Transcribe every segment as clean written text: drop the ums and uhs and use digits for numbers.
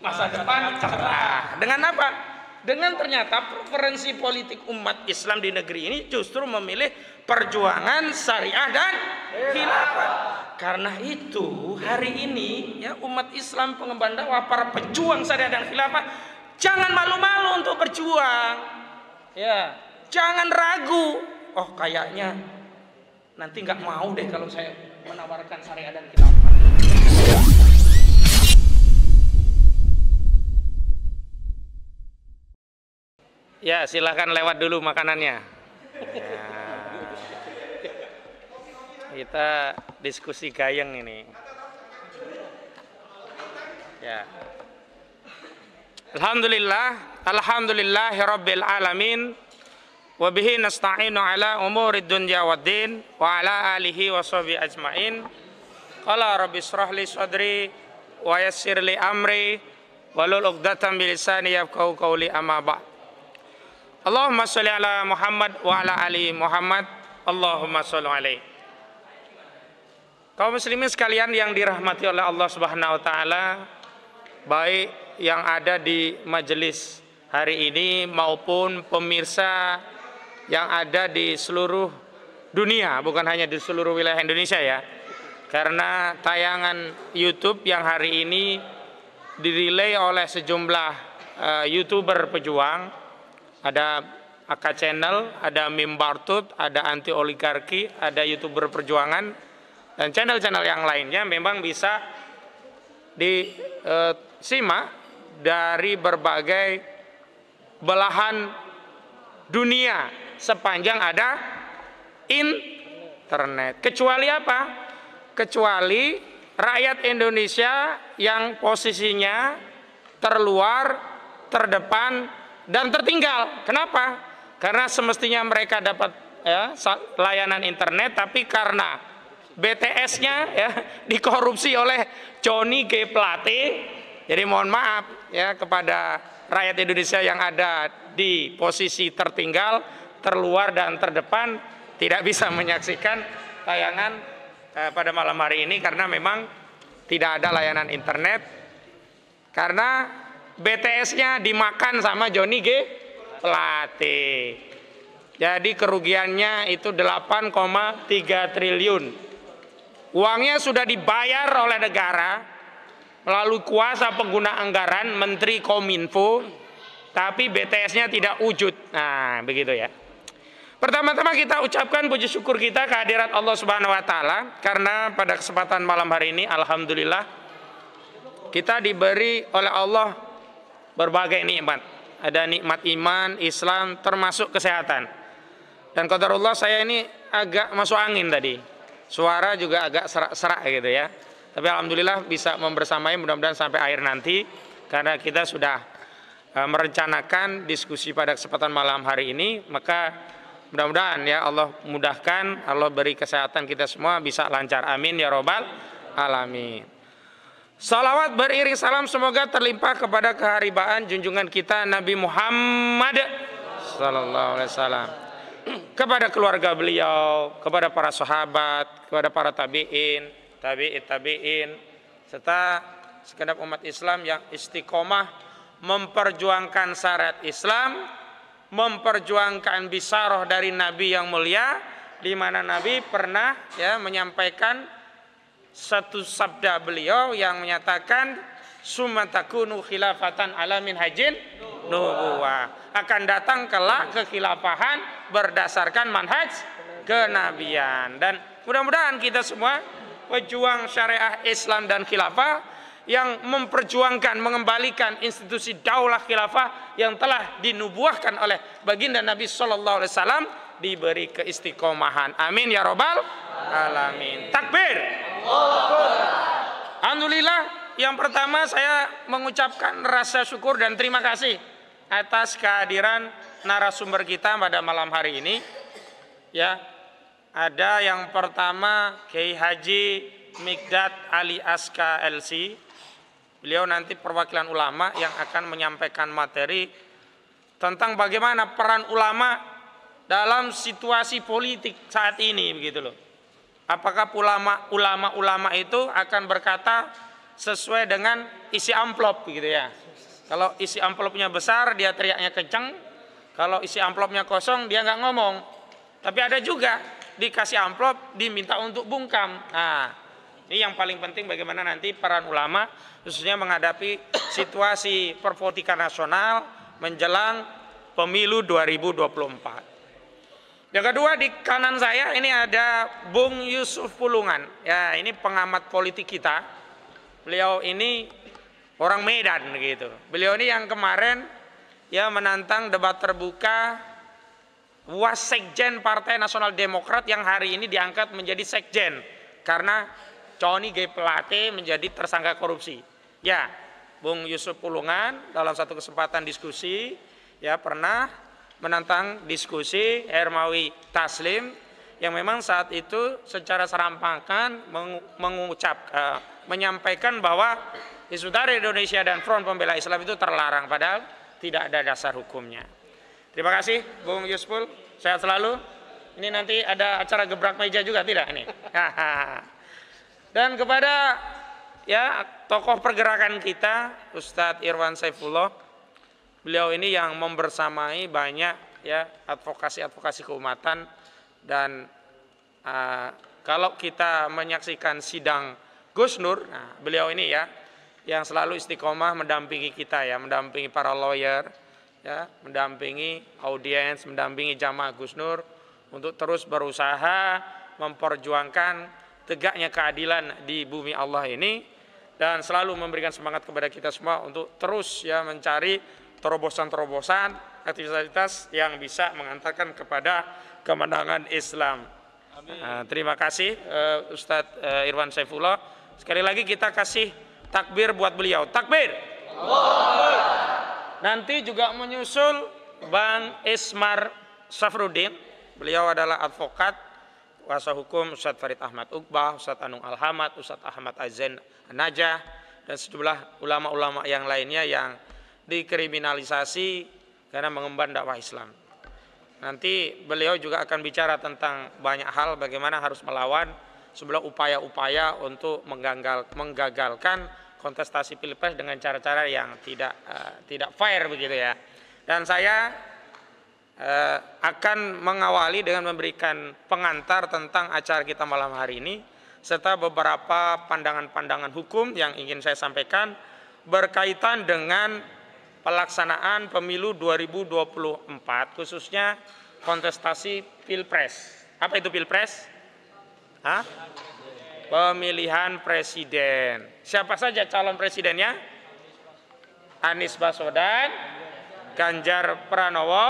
masa depan cerah. Dengan apa? Dengan ternyata preferensi politik umat Islam di negeri ini justru memilih perjuangan syariah dan khilafah. Karena itu hari ini ya umat Islam pengemban dakwah, para pejuang syariah dan khilafah, jangan malu-malu untuk berjuang. Ya, jangan ragu. Oh kayaknya nanti nggak mau deh kalau saya menawarkan syariah dan khilafah. Ya, silakan lewat dulu makanannya. Ya. Kita diskusi gayeng ini. Ya. Alhamdulillahirabbil alamin. Wa bihi nasta'inu ala umurid dunya waddin wa ala alihi wa sahbihi ajmain. Qala rabbi shrah li sadri wa yassir li amri wahlul 'uqdatam min lisani yafqahu qawli, amma ba'd. Allahumma sholli ala Muhammad wa ala ali Muhammad. Allahumma sholli alaihi. Kaum muslimin sekalian yang dirahmati oleh Allah Subhanahu wa taala, baik yang ada di majelis hari ini maupun pemirsa yang ada di seluruh dunia, bukan hanya di seluruh wilayah Indonesia ya. Karena tayangan YouTube yang hari ini dirilai oleh sejumlah YouTuber pejuang. Ada AK Channel, ada Mimbartut, ada Anti Oligarki, ada YouTuber perjuangan, dan channel-channel yang lainnya memang bisa disimak dari berbagai belahan dunia sepanjang ada internet. Kecuali apa? Kecuali rakyat Indonesia yang posisinya terluar, terdepan, dan tertinggal. Kenapa? Karena semestinya mereka dapat ya, layanan internet, tapi karena BTS-nya ya, dikorupsi oleh Johnny G. Plate. Jadi mohon maaf ya kepada rakyat Indonesia yang ada di posisi tertinggal, terluar dan terdepan, tidak bisa menyaksikan tayangan pada malam hari ini karena memang tidak ada layanan internet. Karena BTS-nya dimakan sama Johnny G. Plate. Jadi kerugiannya itu 8,3 triliun. Uangnya sudah dibayar oleh negara melalui kuasa pengguna anggaran Menteri Kominfo, tapi BTS-nya tidak wujud. Nah, begitu ya. Pertama-tama kita ucapkan puji syukur kita kehadirat Allah Subhanahu wa taala karena pada kesempatan malam hari ini alhamdulillah kita diberi oleh Allah berbagai nikmat. Ada nikmat iman, Islam, termasuk kesehatan. Dan qadarullah saya ini agak masuk angin tadi. Suara juga agak serak-serak gitu ya. Tapi alhamdulillah bisa membersamai mudah-mudahan sampai akhir nanti. Karena kita sudah merencanakan diskusi pada kesempatan malam hari ini. Maka mudah-mudahan ya Allah mudahkan, Allah beri kesehatan kita semua bisa lancar. Amin ya robbal alamin. Salawat beriring salam semoga terlimpah kepada keharibaan junjungan kita Nabi Muhammad sallallahu alaihi wasallam, kepada keluarga beliau, kepada para sahabat, kepada para tabi'in, tabi'in, serta segenap umat Islam yang istiqomah memperjuangkan syariat Islam, memperjuangkan bisyarah dari Nabi yang mulia, di mana Nabi pernah ya menyampaikan satu sabda beliau yang menyatakan summa takunu khilafatan ala minhajin nubuwah, akan datang kelak kekhilafahan berdasarkan manhaj kenabian. Dan mudah-mudahan kita semua pejuang syariah Islam dan khilafah yang memperjuangkan mengembalikan institusi daulah khilafah yang telah dinubuahkan oleh baginda Nabi sallallahu alaihi wasallam diberi keistiqomahan. Amin ya robbal alamin. Takbir. Alhamdulillah, yang pertama saya mengucapkan rasa syukur dan terima kasih atas kehadiran narasumber kita pada malam hari ini. Ya, ada yang pertama Kiai Haji Mikdad Ali Aska LC. Beliau nanti perwakilan ulama yang akan menyampaikan materi tentang bagaimana peran ulama dalam situasi politik saat ini begitu loh. Apakah ulama-ulama itu akan berkata sesuai dengan isi amplop gitu ya. Kalau isi amplopnya besar dia teriaknya kencang, kalau isi amplopnya kosong dia nggak ngomong. Tapi ada juga dikasih amplop diminta untuk bungkam. Nah, ini yang paling penting bagaimana nanti peran ulama khususnya menghadapi situasi perpolitikan nasional menjelang pemilu 2024. Yang kedua di kanan saya ini ada Bung Yusuf Pulungan. Ya, ini pengamat politik kita. Beliau ini orang Medan gitu. Beliau ini yang kemarin ya menantang debat terbuka Wasekjen Partai Nasional Demokrat yang hari ini diangkat menjadi sekjen karena Johnny G. Plate menjadi tersangka korupsi. Ya, Bung Yusuf Pulungan dalam satu kesempatan diskusi ya pernah menantang diskusi Hermawi Taslim yang memang saat itu secara serampangan menyampaikan bahwa Hizbut Tahrir Indonesia dan Front Pembela Islam itu terlarang padahal tidak ada dasar hukumnya. Terima kasih Bung Yuspul, sehat selalu. Ini nanti ada acara gebrak meja juga tidak ini? Dan kepada ya tokoh pergerakan kita Ustadz Irwan Saifullah, beliau ini yang membersamai banyak ya advokasi keumatan dan kalau kita menyaksikan sidang Gus Nur, nah, beliau ini ya yang selalu istiqomah mendampingi kita ya, mendampingi para lawyer, ya, mendampingi audiens, mendampingi jamaah Gus Nur untuk terus berusaha memperjuangkan tegaknya keadilan di bumi Allah ini dan selalu memberikan semangat kepada kita semua untuk terus ya mencari terobosan-terobosan aktivitas yang bisa mengantarkan kepada kemenangan Islam. Terima kasih Ustadz Irwan Saifullah. Sekali lagi kita kasih takbir buat beliau. Takbir. Nanti juga menyusul Bang Ismar Safruddin. Beliau adalah advokat, kuasa hukum Ustadz Farid Ahmad Uqbah, Ustadz Anung Alhamad, Ustadz Ahmad Azen Najah, dan sejumlah ulama-ulama yang lainnya yang dikriminalisasi karena mengemban dakwah Islam. Nanti beliau juga akan bicara tentang banyak hal bagaimana harus melawan sebuah upaya-upaya untuk menggagalkan kontestasi pilpres dengan cara-cara yang tidak fair begitu ya. Dan saya akan mengawali dengan memberikan pengantar tentang acara kita malam hari ini serta beberapa pandangan-pandangan hukum yang ingin saya sampaikan berkaitan dengan pelaksanaan pemilu 2024 khususnya kontestasi pilpres. Apa itu pilpres? Pemilihan presiden. Siapa saja calon presidennya? Anies Baswedan, Ganjar Pranowo,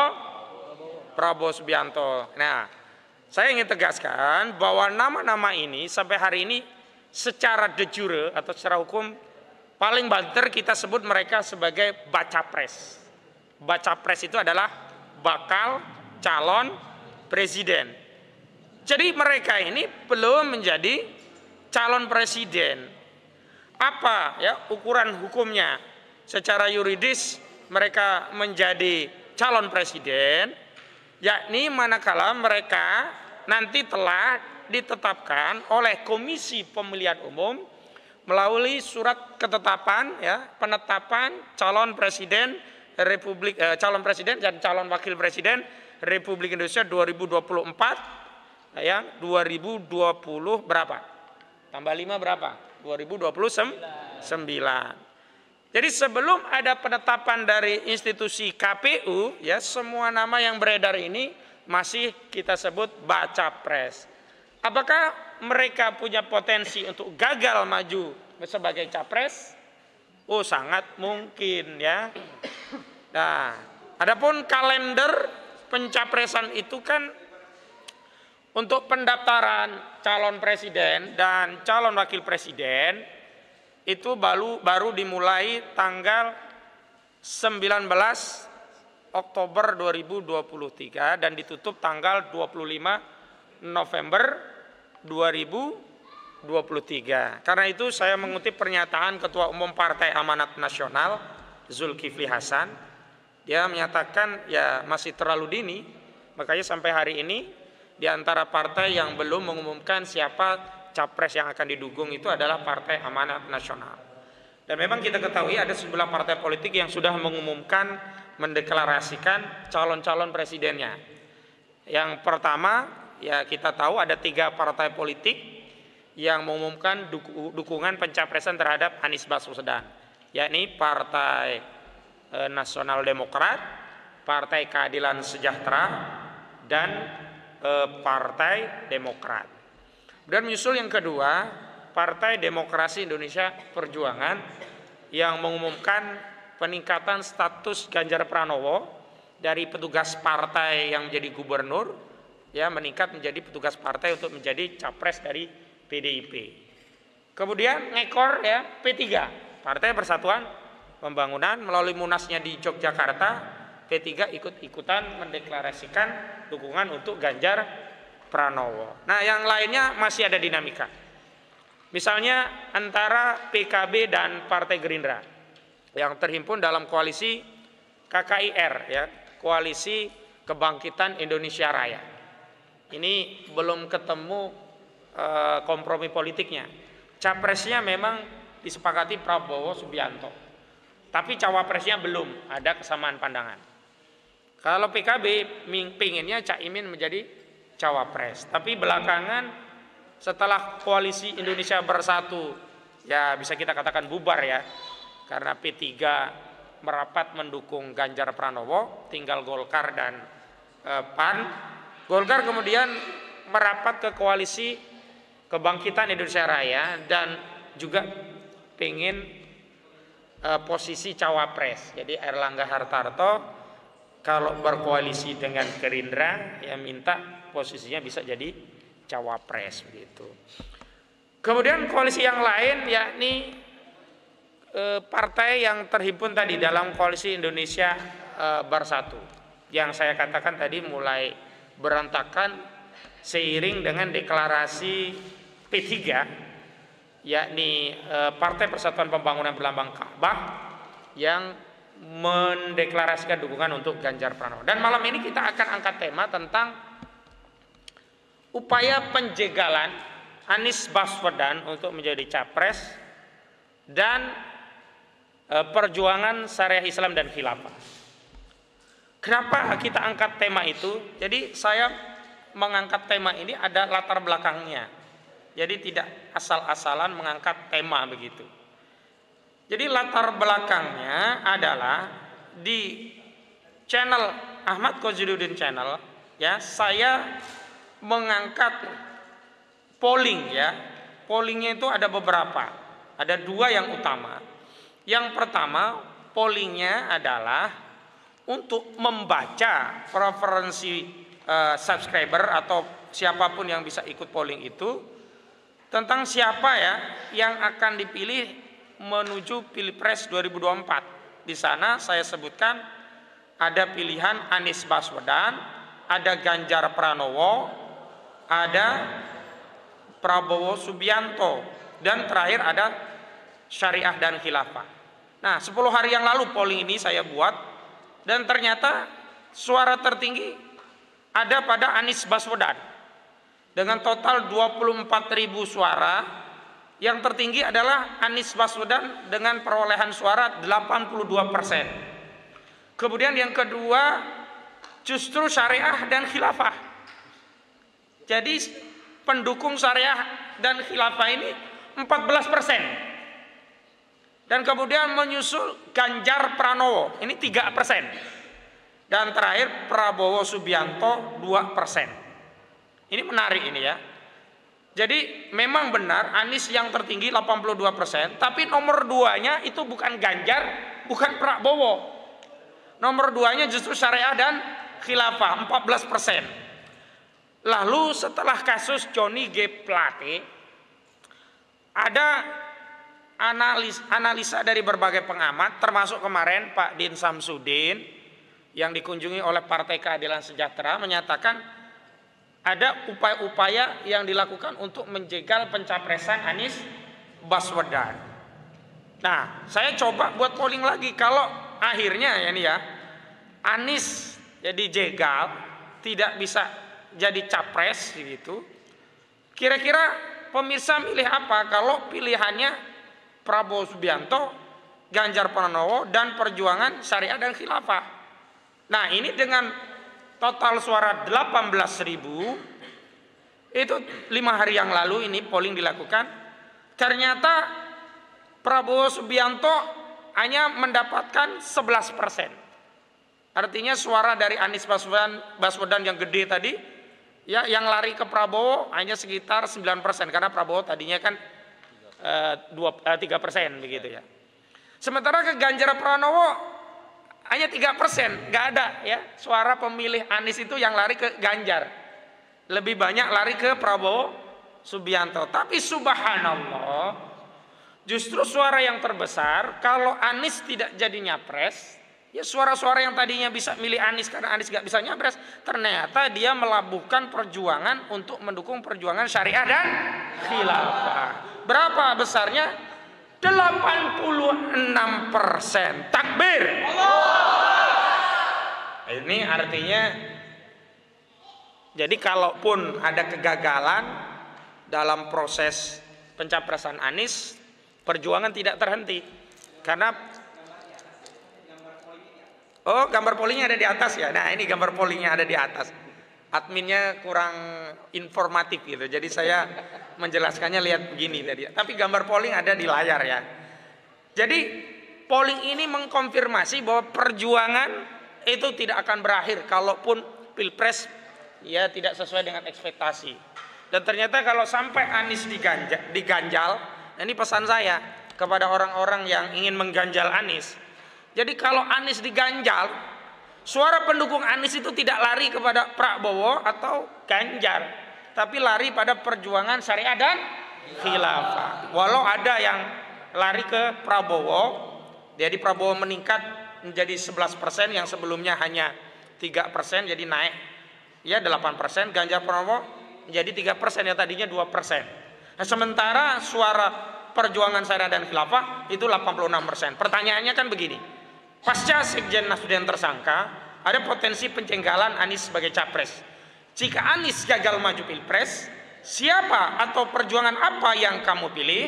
Prabowo Subianto. Nah, saya ingin tegaskan bahwa nama-nama ini sampai hari ini secara de jure atau secara hukum paling banter kita sebut mereka sebagai baca pres. Baca pres itu adalah bakal calon presiden. Jadi mereka ini belum menjadi calon presiden. Apa ya ukuran hukumnya? Secara yuridis mereka menjadi calon presiden, yakni manakala mereka nanti telah ditetapkan oleh Komisi Pemilihan Umum melalui surat ketetapan ya penetapan calon presiden Republik calon presiden dan calon wakil presiden Republik Indonesia 2024 yang 2020 berapa? Tambah 5 berapa? 2029. Jadi sebelum ada penetapan dari institusi KPU, ya semua nama yang beredar ini masih kita sebut baca pres. Apakah mereka punya potensi untuk gagal maju sebagai capres? Oh, sangat mungkin ya. Nah, adapun kalender pencapresan itu kan untuk pendaftaran calon presiden dan calon wakil presiden itu baru dimulai tanggal 19 Oktober 2023 dan ditutup tanggal 25 November 2023. Karena itu saya mengutip pernyataan Ketua Umum Partai Amanat Nasional Zulkifli Hasan. Dia menyatakan ya masih terlalu dini, makanya sampai hari ini di antara partai yang belum mengumumkan siapa capres yang akan didukung itu adalah Partai Amanat Nasional. Dan memang kita ketahui ada sejumlah partai politik yang sudah mengumumkan, mendeklarasikan calon-calon presidennya. Yang pertama, ya kita tahu ada 3 partai politik yang mengumumkan dukungan pencapresan terhadap Anies Baswedan, yakni Partai Nasional Demokrat, Partai Keadilan Sejahtera, dan Partai Demokrat. Dan menyusul yang kedua, Partai Demokrasi Indonesia Perjuangan yang mengumumkan peningkatan status Ganjar Pranowo dari petugas partai yang menjadi gubernur, ya meningkat menjadi petugas partai untuk menjadi capres dari PDIP. Kemudian ngekor ya P3, Partai Persatuan Pembangunan, melalui munasnya di Yogyakarta, P3 ikut-ikutan mendeklarasikan dukungan untuk Ganjar Pranowo. Nah, yang lainnya masih ada dinamika. Misalnya antara PKB dan Partai Gerindra yang terhimpun dalam koalisi KKIR, ya, Koalisi Kebangkitan Indonesia Raya. Ini belum ketemu kompromi politiknya. Capresnya memang disepakati Prabowo Subianto, tapi cawapresnya belum ada kesamaan pandangan. Kalau PKB pinginnya Caimin menjadi cawapres, tapi belakangan setelah koalisi Indonesia Bersatu, ya bisa kita katakan bubar ya, karena P3 merapat mendukung Ganjar Pranowo, tinggal Golkar dan PAN. Golkar kemudian merapat ke koalisi Kebangkitan Indonesia Raya dan juga pengen posisi cawapres. Jadi Erlangga Hartarto kalau berkoalisi dengan Gerindra ya minta posisinya bisa jadi cawapres begitu. Kemudian koalisi yang lain yakni partai yang terhimpun tadi dalam koalisi Indonesia Bersatu yang saya katakan tadi mulai berantakan seiring dengan deklarasi P3 yakni Partai Persatuan Pembangunan berlambang Ka'bah yang mendeklarasikan dukungan untuk Ganjar Pranowo. Dan malam ini kita akan angkat tema tentang upaya penjegalan Anies Baswedan untuk menjadi capres dan perjuangan syariah Islam dan khilafah. Kenapa kita angkat tema itu? Jadi saya mengangkat tema ini ada latar belakangnya. Jadi tidak asal-asalan mengangkat tema begitu. Jadi latar belakangnya adalah di channel Ahmad Koziruddin Channel ya, saya mengangkat polling ya. Pollingnya itu ada beberapa. Ada 2 yang utama. Yang pertama, pollingnya adalah untuk membaca preferensi subscriber atau siapapun yang bisa ikut polling itu tentang siapa ya yang akan dipilih menuju Pilpres 2024. Di sana saya sebutkan ada pilihan Anies Baswedan, ada Ganjar Pranowo, ada Prabowo Subianto, dan terakhir ada syariah dan khilafah. Nah, 10 hari yang lalu polling ini saya buat dan ternyata suara tertinggi ada pada Anies Baswedan dengan total 24.000 suara. Yang tertinggi adalah Anies Baswedan dengan perolehan suara 82%. Kemudian yang kedua justru syariah dan khilafah. Jadi pendukung syariah dan khilafah ini 14%. Dan kemudian menyusul Ganjar Pranowo, ini 3%. Dan terakhir Prabowo Subianto 2%. Ini menarik ini ya. Jadi memang benar Anies yang tertinggi 82%, tapi nomor 2-nya itu bukan Ganjar, bukan Prabowo. Nomor 2-nya justru syariah dan khilafah 14%. Lalu setelah kasus Johnny G. Plate, ada analisa dari berbagai pengamat, termasuk kemarin Pak Din Samsudin yang dikunjungi oleh Partai Keadilan Sejahtera menyatakan ada upaya-upaya yang dilakukan untuk menjegal pencapresan Anies Baswedan. Nah, saya coba buat polling lagi. Kalau akhirnya ya nih ya, Anies jadi jegal, tidak bisa jadi capres gitu. Kira-kira pemirsa milih apa kalau pilihannya Prabowo Subianto, Ganjar Pranowo, dan Perjuangan Syariah dan Khilafah. Nah, ini dengan total suara 18.000, itu 5 hari yang lalu ini polling dilakukan, ternyata Prabowo Subianto hanya mendapatkan 11%. Artinya suara dari Anies Baswedan yang gede tadi, ya, yang lari ke Prabowo hanya sekitar 9%, karena Prabowo tadinya kan 3% begitu ya. Sementara ke Ganjar Pranowo hanya 3%, nggak ada ya suara pemilih Anies itu yang lari ke Ganjar, lebih banyak lari ke Prabowo Subianto. Tapi subhanallah, justru suara yang terbesar kalau Anies tidak jadi nyapres, ya suara-suara yang tadinya bisa milih Anies karena Anies nggak bisa nyapres, ternyata dia melabuhkan perjuangan untuk mendukung perjuangan syariah dan khilafah. Berapa besarnya? 86%. Takbir. Ini artinya, jadi kalaupun ada kegagalan dalam proses pencapresan Anies, perjuangan tidak terhenti. Karena gambar pollingnya ada di atas ya. Nah, ini gambar pollingnya ada di atas. Adminnya kurang informatif gitu. Jadi saya menjelaskannya lihat begini tadi. Tapi gambar polling ada di layar ya. Jadi polling ini mengkonfirmasi bahwa perjuangan itu tidak akan berakhir kalaupun Pilpres ya tidak sesuai dengan ekspektasi. Dan ternyata kalau sampai Anies diganjal, ini pesan saya kepada orang-orang yang ingin mengganjal Anies. Jadi kalau Anies diganjal, suara pendukung Anies itu tidak lari kepada Prabowo atau Ganjar, tapi lari pada perjuangan syariah dan khilafah. Walau ada yang lari ke Prabowo, jadi Prabowo meningkat menjadi 11%, yang sebelumnya hanya 3%, jadi naik ya 8%. Ganjar Pranowo menjadi 3%, yang tadinya 2%. Nah, sementara suara perjuangan syariah dan khilafah itu 86%. Pertanyaannya kan begini, pasca Sekjen Nasdem tersangka, ada potensi penjenggalan Anies sebagai capres. Jika Anies gagal maju Pilpres, siapa atau perjuangan apa yang kamu pilih?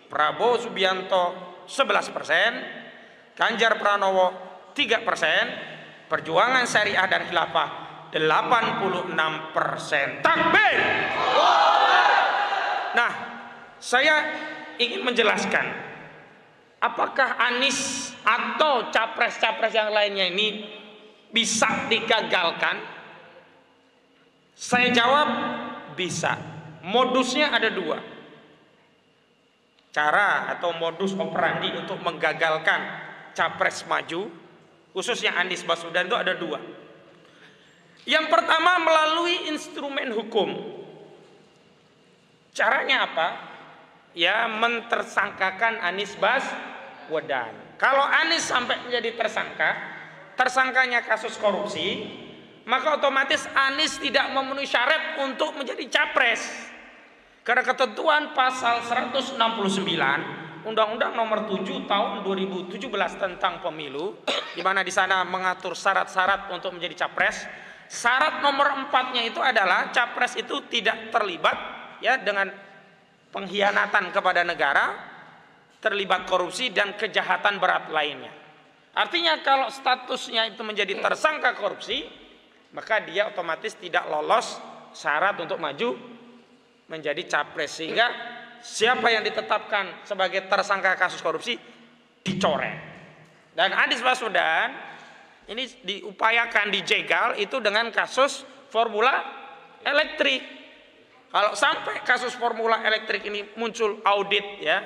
Prabowo Subianto 11%, Ganjar Pranowo 3%, Perjuangan Syariah dan Khilafah 86%. Takbir! Nah, saya ingin menjelaskan, apakah Anies atau capres-capres yang lainnya ini bisa digagalkan? Saya jawab bisa. Modusnya ada 2. Cara atau modus operandi untuk menggagalkan capres maju, khususnya Anies Baswedan, itu ada 2. Yang pertama melalui instrumen hukum. Caranya apa? Ya, mentersangkakan Anies Baswedan. Kalau Anies sampai menjadi tersangkanya kasus korupsi, maka otomatis Anies tidak memenuhi syarat untuk menjadi capres. Karena ketentuan pasal 169 Undang-Undang Nomor 7 Tahun 2017 tentang Pemilu, di mana di sana mengatur syarat-syarat untuk menjadi capres. Syarat nomor 4-nya itu adalah capres itu tidak terlibat ya dengan pengkhianatan kepada negara, terlibat korupsi dan kejahatan berat lainnya. Artinya kalau statusnya itu menjadi tersangka korupsi, maka dia otomatis tidak lolos syarat untuk maju menjadi capres. Sehingga siapa yang ditetapkan sebagai tersangka kasus korupsi dicoret. Dan Anies Baswedan ini diupayakan dijegal itu dengan kasus formula elektrik. Kalau sampai kasus formula elektrik ini muncul audit ya,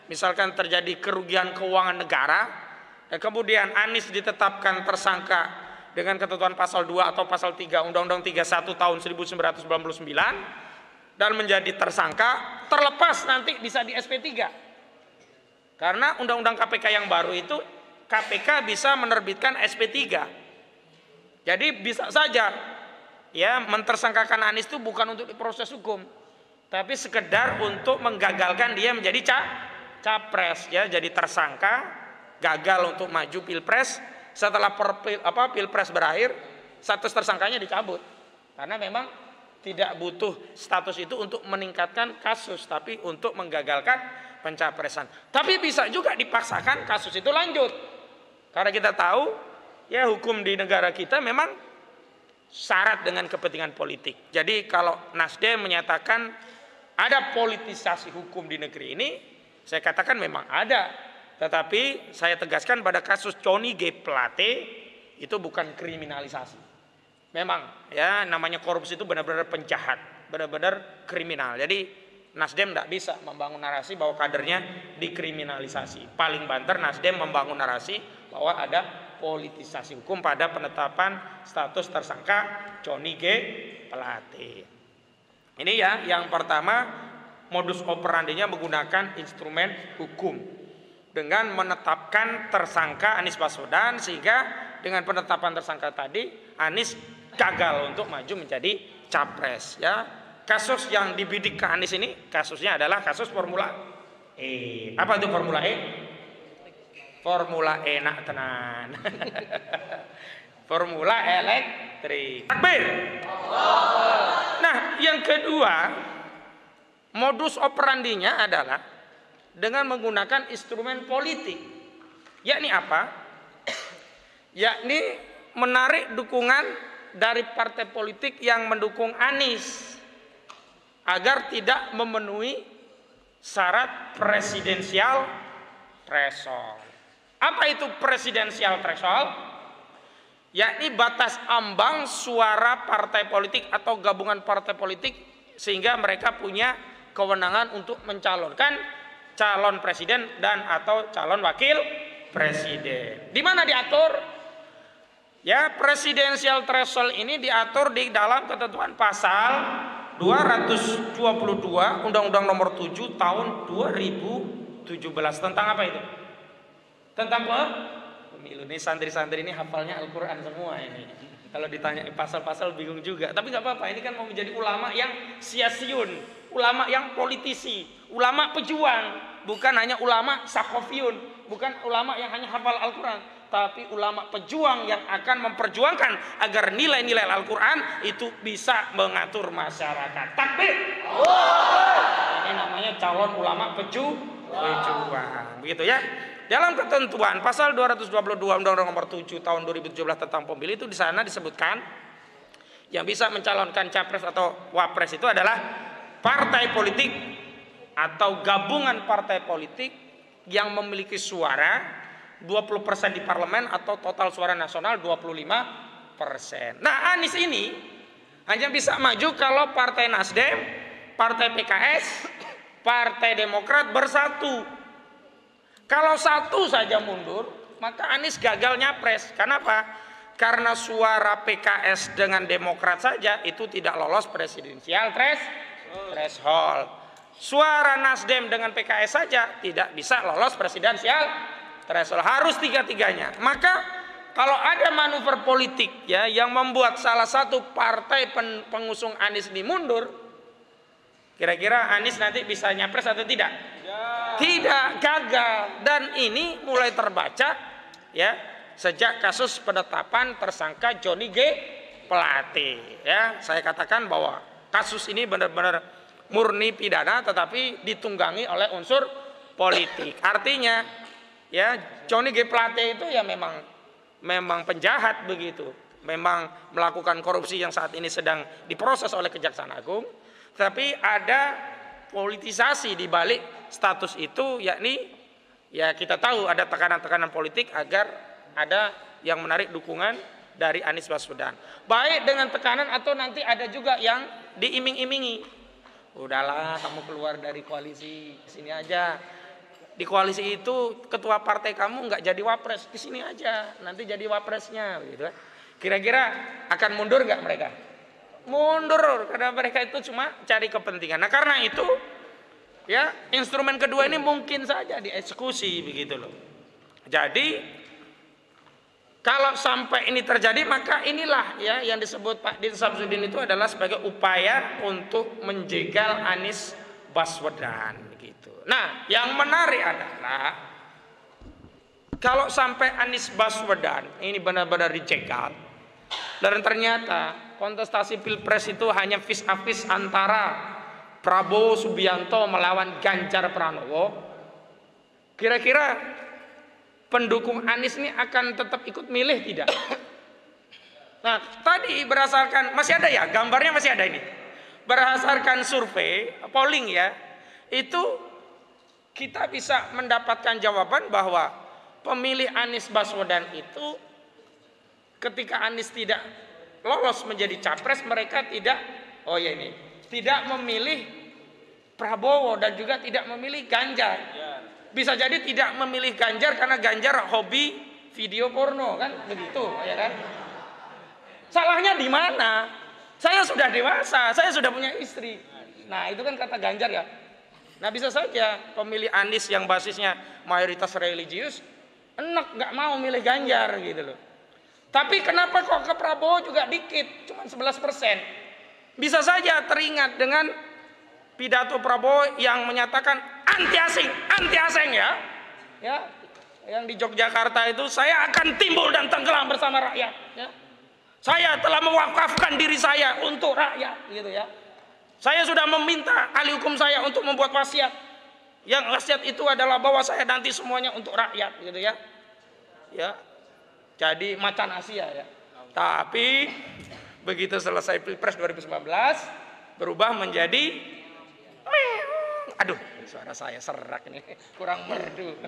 misalkan terjadi kerugian keuangan negara, dan kemudian Anies ditetapkan tersangka dengan ketentuan pasal 2 atau pasal 3 Undang-Undang 31 tahun 1999 dan menjadi tersangka, terlepas nanti bisa di SP3. Karena Undang-Undang KPK yang baru itu, KPK bisa menerbitkan SP3. Jadi bisa saja ya mentersangkakan Anies itu bukan untuk diproses hukum, tapi sekedar untuk menggagalkan dia menjadi capres ya, jadi tersangka, gagal untuk maju Pilpres. Setelah Pilpres berakhir, status tersangkanya dicabut. Karena memang tidak butuh status itu untuk meningkatkan kasus, tapi untuk menggagalkan pencapresan. Tapi bisa juga dipaksakan kasus itu lanjut. Karena kita tahu ya hukum di negara kita memang syarat dengan kepentingan politik. Jadi kalau Nasdem menyatakan ada politisasi hukum di negeri ini, saya katakan memang ada. Tetapi saya tegaskan pada kasus Johnny G. Plate itu bukan kriminalisasi. Memang ya namanya korupsi itu benar-benar penjahat, benar-benar kriminal. Jadi Nasdem tidak bisa membangun narasi bahwa kadernya dikriminalisasi. Paling banter Nasdem membangun narasi bahwa ada politisasi hukum pada penetapan status tersangka Johnny G. Plate. Ini ya yang pertama, modus operandinya menggunakan instrumen hukum dengan menetapkan tersangka Anies Baswedan, sehingga dengan penetapan tersangka tadi Anies gagal untuk maju menjadi capres ya. Kasus yang dibidik ke Anies ini kasusnya adalah kasus Formula E. Apa itu Formula E? Formula enak tenan. Formula elektrik. Takbir. Nah, yang kedua, modus operandinya adalah dengan menggunakan instrumen politik. Yakni apa? Yakni menarik dukungan dari partai politik yang mendukung Anies agar tidak memenuhi syarat presidensial threshold. Apa itu presidensial threshold? Yakni batas ambang suara partai politik atau gabungan partai politik sehingga mereka punya kewenangan untuk mencalonkan calon presiden dan atau calon wakil presiden. Di mana diatur? Ya, presidensial threshold ini diatur di dalam ketentuan pasal 222 Undang-Undang Nomor 7 Tahun 2017. Tentang apa itu? Tentang pemilu. Ini santri-santri ini hafalnya Al-Quran semua ini. Kalau ditanya pasal-pasal bingung juga. Tapi nggak apa-apa, ini kan mau menjadi ulama yang siasiun, ulama yang politisi, ulama pejuang, bukan hanya ulama sakofiyun, bukan ulama yang hanya hafal Al-Quran, tapi ulama pejuang yang akan memperjuangkan agar nilai-nilai Al-Quran itu bisa mengatur masyarakat. Takbir. Ini namanya calon ulama pejuang. Begitu ya. Dalam ketentuan pasal 222 Undang-Undang Nomor 7 Tahun 2017 tentang pemilu itu di sana disebutkan yang bisa mencalonkan capres atau wapres itu adalah partai politik atau gabungan partai politik yang memiliki suara 20% di parlemen atau total suara nasional 25%. Nah, Anies ini hanya bisa maju kalau Partai Nasdem, Partai PKS, Partai Demokrat bersatu. Kalau satu saja mundur, maka Anies gagal nyapres. Kenapa? Karena suara PKS dengan Demokrat saja itu tidak lolos presidensial threshold. Suara Nasdem dengan PKS saja tidak bisa lolos presidensial threshold, harus tiga-tiganya. Maka kalau ada manuver politik ya yang membuat salah satu partai pengusung Anies ini mundur, kira-kira Anies nanti bisa nyapres atau tidak? Ya. Tidak, gagal. Dan ini mulai terbaca ya sejak kasus penetapan tersangka Johnny G. Plate. Ya, saya katakan bahwa kasus ini benar-benar murni pidana, tetapi ditunggangi oleh unsur politik. Artinya ya Johnny G. Plate itu ya memang penjahat begitu, memang melakukan korupsi yang saat ini sedang diproses oleh Kejaksaan Agung, tapi ada politisasi di balik status itu, yakni ya kita tahu ada tekanan-tekanan politik agar ada yang menarik dukungan dari Anies Baswedan, baik dengan tekanan atau nanti ada juga yang diiming-imingi, udahlah kamu keluar dari koalisi sini aja. Di koalisi itu ketua partai kamu nggak jadi wapres, di sini aja nanti jadi wapresnya, gitu. Kira-kira akan mundur nggak mereka? Mundur, karena mereka itu cuma cari kepentingan. Nah karena itu, ya instrumen kedua ini mungkin saja dieksekusi begitu loh. Jadi kalau sampai ini terjadi, maka inilah ya yang disebut Pak Din Samsudin itu adalah sebagai upaya untuk menjegal Anies Baswedan gitu. Nah, yang menarik adalah kalau sampai Anies Baswedan ini benar-benar dijegal dan ternyata kontestasi Pilpres itu hanya vis a vis antara Prabowo Subianto melawan Ganjar Pranowo, Kira-kira pendukung Anies ini akan tetap ikut milih tidak? Nah, tadi berdasarkan, masih ada ya, gambarnya masih ada ini. Berdasarkan survei, polling ya, itu kita bisa mendapatkan jawaban bahwa pemilih Anies Baswedan itu ketika Anies tidak lolos menjadi capres, mereka tidak, tidak memilih Prabowo dan juga tidak memilih Ganjar. Bisa jadi tidak memilih Ganjar karena Ganjar hobi video porno, kan begitu, ya kan? Salahnya di mana? Saya sudah dewasa, saya sudah punya istri. Nah, itu kan kata Ganjar ya. Nah, bisa saja pemilih Anies yang basisnya mayoritas religius enak nggak mau milih Ganjar gitu loh. Tapi kenapa kok ke Prabowo juga dikit, cuma 11%? Bisa saja teringat dengan pidato Prabowo yang menyatakan anti asing ya. Ya, yang di Yogyakarta itu, saya akan timbul dan tenggelam bersama rakyat ya. Saya telah mewakafkan diri saya untuk rakyat gitu ya. Saya sudah meminta ahli hukum saya untuk membuat wasiat. Yang wasiat itu adalah bahwa saya nanti semuanya untuk rakyat gitu ya. Ya. Jadi macan Asia ya. Tapi begitu selesai Pilpres 2019 berubah menjadi aduh, suara saya serak nih, kurang merdu.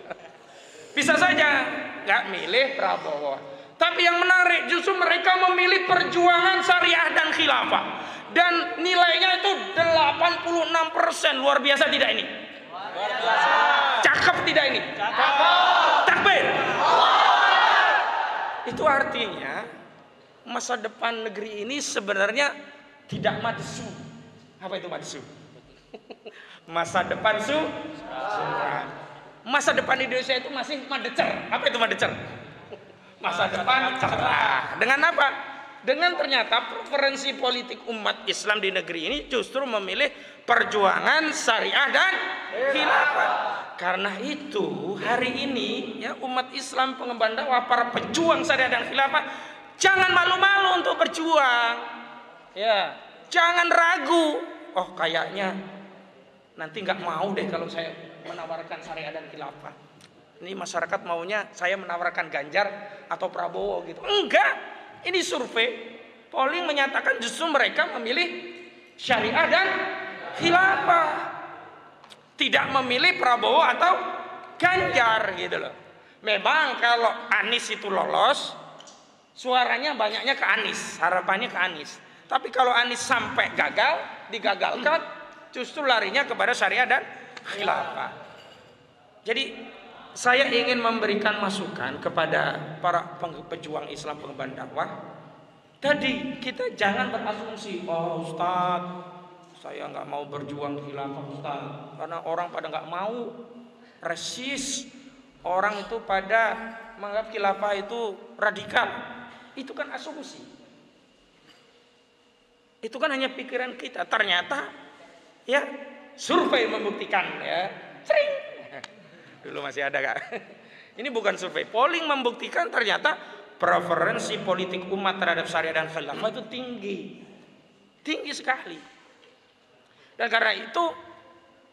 Bisa saja nggak milih Prabowo. Tapi yang menarik justru mereka memilih perjuangan syariah dan khilafah. Dan nilainya itu 86%. Luar biasa tidak ini? Luar biasa. Cakep tidak ini? Cakep. Takbir. Itu artinya masa depan negeri ini sebenarnya tidak madsu. Apa itu madsu? Masa depan masa depan Indonesia itu masih madecer. Apa itu madecer? Masa depan cerah. Dengan apa? Dengan ternyata preferensi politik umat Islam di negeri ini justru memilih perjuangan syariah dan khilafah. Karena itu hari ini ya umat Islam pengemban dakwah, para pejuang syariah dan khilafah, jangan malu-malu untuk berjuang. Ya, jangan ragu. Oh, kayaknya nanti nggak mau deh kalau saya menawarkan syariah dan khilafah. Ini masyarakat maunya saya menawarkan Ganjar atau Prabowo gitu. Enggak. Ini survei polling menyatakan justru mereka memilih syariah dan khilafah. Tidak memilih Prabowo atau Ganjar gitu loh. Memang kalau Anies itu lolos, suaranya banyaknya ke Anies, harapannya ke Anies. Tapi kalau Anies sampai digagalkan, justru larinya kepada syariah dan khilafah. Jadi saya ingin memberikan masukan kepada para pejuang Islam pengemban dakwah. Tadi kita jangan berasumsi, oh Ustadz, saya nggak mau berjuang khilafah Ustadz, karena orang pada nggak mau, resis, orang itu pada menganggap khilafah itu radikal. Itu kan asumsi. Itu kan hanya pikiran kita. Ternyata ya survei membuktikan ya. Sering. Dulu masih ada Kak. Ini bukan survei, polling membuktikan ternyata preferensi politik umat terhadap syariah dan khilafah itu tinggi sekali. Dan karena itu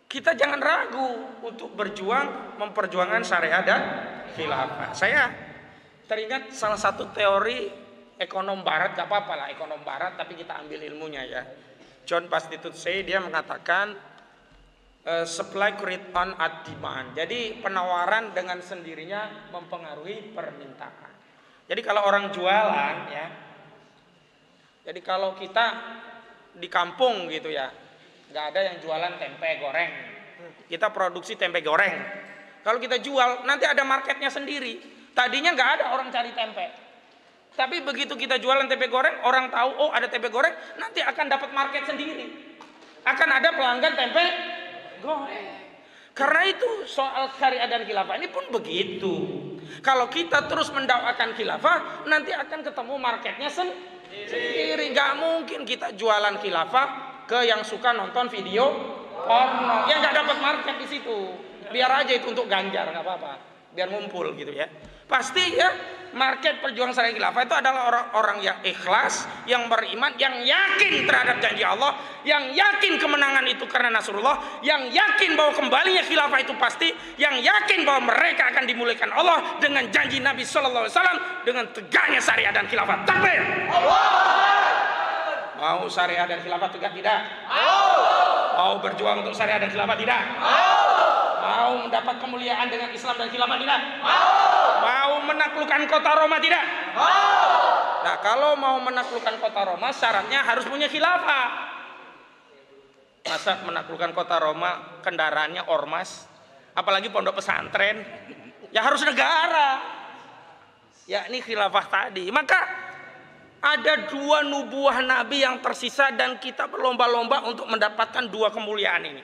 kita jangan ragu untuk berjuang memperjuangkan syariah dan khilafah. Saya teringat salah satu teori ekonom barat, gak apa-apa lah ekonom barat, tapi kita ambil ilmunya ya. John Bastituse dia mengatakan supply create on at demand. Jadi penawaran dengan sendirinya mempengaruhi permintaan. Jadi kalau orang jualan ya, jadi kalau kita di kampung gitu ya, nggak ada yang jualan tempe goreng, kita produksi tempe goreng. Kalau kita jual nanti ada marketnya sendiri. Tadinya nggak ada orang cari tempe, tapi begitu kita jualan tempe goreng, orang tahu oh ada tempe goreng, nanti akan dapat market sendiri. Akan ada pelanggan tempe goreng. Karena itu soal syariah dan khilafah ini pun begitu. Kalau kita terus mendakwakan khilafah, nanti akan ketemu marketnya sendiri. Gak mungkin kita jualan khilafah ke yang suka nonton video porno, yang gak dapat market di situ. Biar aja itu untuk Ganjar, nggak apa-apa. biar ngumpul gitu ya. Pasti ya market perjuangan syariat khilafah itu adalah orang-orang yang ikhlas, yang beriman, yang yakin terhadap janji Allah, yang yakin kemenangan itu karena Nasrullah, yang yakin bahwa kembalinya khilafah itu pasti, yang yakin bahwa mereka akan dimuliakan Allah dengan janji Nabi Sallallahu Alaihi Wasallam dengan tegaknya syariat dan khilafah. Takbir! Mau syariat dan khilafah tegak tidak? Mau berjuang untuk syariat dan khilafah tidak? Mau mendapat kemuliaan dengan Islam dan khilafah tidak? Mau menaklukkan kota Roma tidak? Nah, kalau mau menaklukkan kota Roma syaratnya harus punya khilafah. Masa menaklukkan kota Roma kendaraannya ormas, apalagi pondok pesantren? Ya harus negara. Ya ini khilafah tadi. Maka ada 2 nubuah Nabi yang tersisa dan kita berlomba-lomba untuk mendapatkan 2 kemuliaan ini.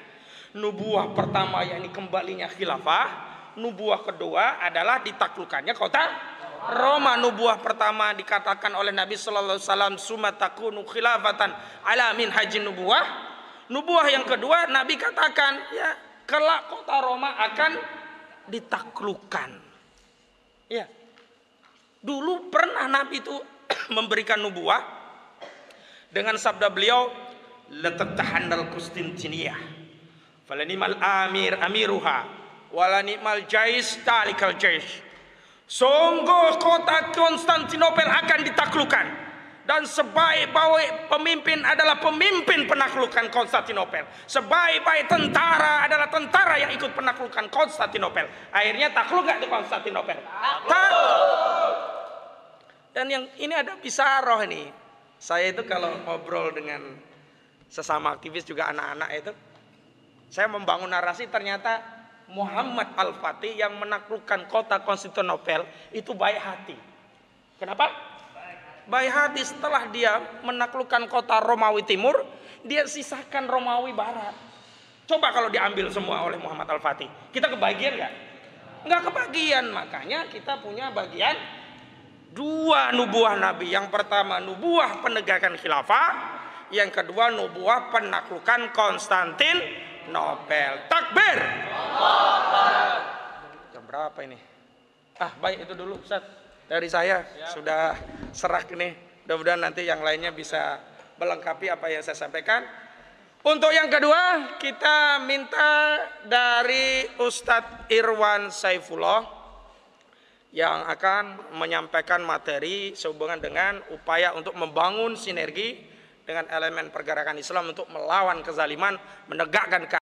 Nubuah pertama yakni kembalinya khilafah, nubuah kedua adalah ditaklukkannya kota Roma. Nubuah pertama dikatakan oleh Nabi sallallahu alaihi wasallam sumatakunu khilafatan ala min hajin nubuah. Nubuah yang kedua Nabi katakan ya kelak kota Roma akan ditaklukkan. Ya. Dulu pernah Nabi itu memberikan nubuah dengan sabda beliau latatahannal Konstantiniyah falanimal amiruha walanimal jais talikal jais. Sungguh kota Konstantinopel akan ditaklukkan dan sebaik-baik pemimpin adalah pemimpin penaklukan Konstantinopel. Sebaik-baik tentara adalah tentara yang ikut penaklukan Konstantinopel. Akhirnya takluk gak di Konstantinopel? Takluk. Dan yang ini ada bisaroh ini. Saya itu kalau ngobrol dengan sesama aktivis juga anak-anak itu, saya membangun narasi ternyata Muhammad Al-Fatih yang menaklukkan kota Konstantinopel itu baik hati. Kenapa? Baik hati. Setelah dia menaklukkan kota Romawi Timur, dia sisakan Romawi Barat. Coba kalau diambil semua oleh Muhammad Al-Fatih, kita kebagian nggak? Nggak kebagian. Makanya kita punya bagian 2 nubuah Nabi. Yang pertama nubuah penegakan khilafah, yang kedua nubuah penaklukan Konstantinopel. Takbir. Jam berapa ini? Baik itu dulu Ustaz dari saya. Sudah serak ini. Mudah-mudahan nanti yang lainnya bisa melengkapi apa yang saya sampaikan. Untuk yang kedua kita minta dari Ustadz Irwan Saifullah yang akan menyampaikan materi sehubungan dengan upaya untuk membangun sinergi dengan elemen pergerakan Islam untuk melawan kezaliman, menegakkan keadilan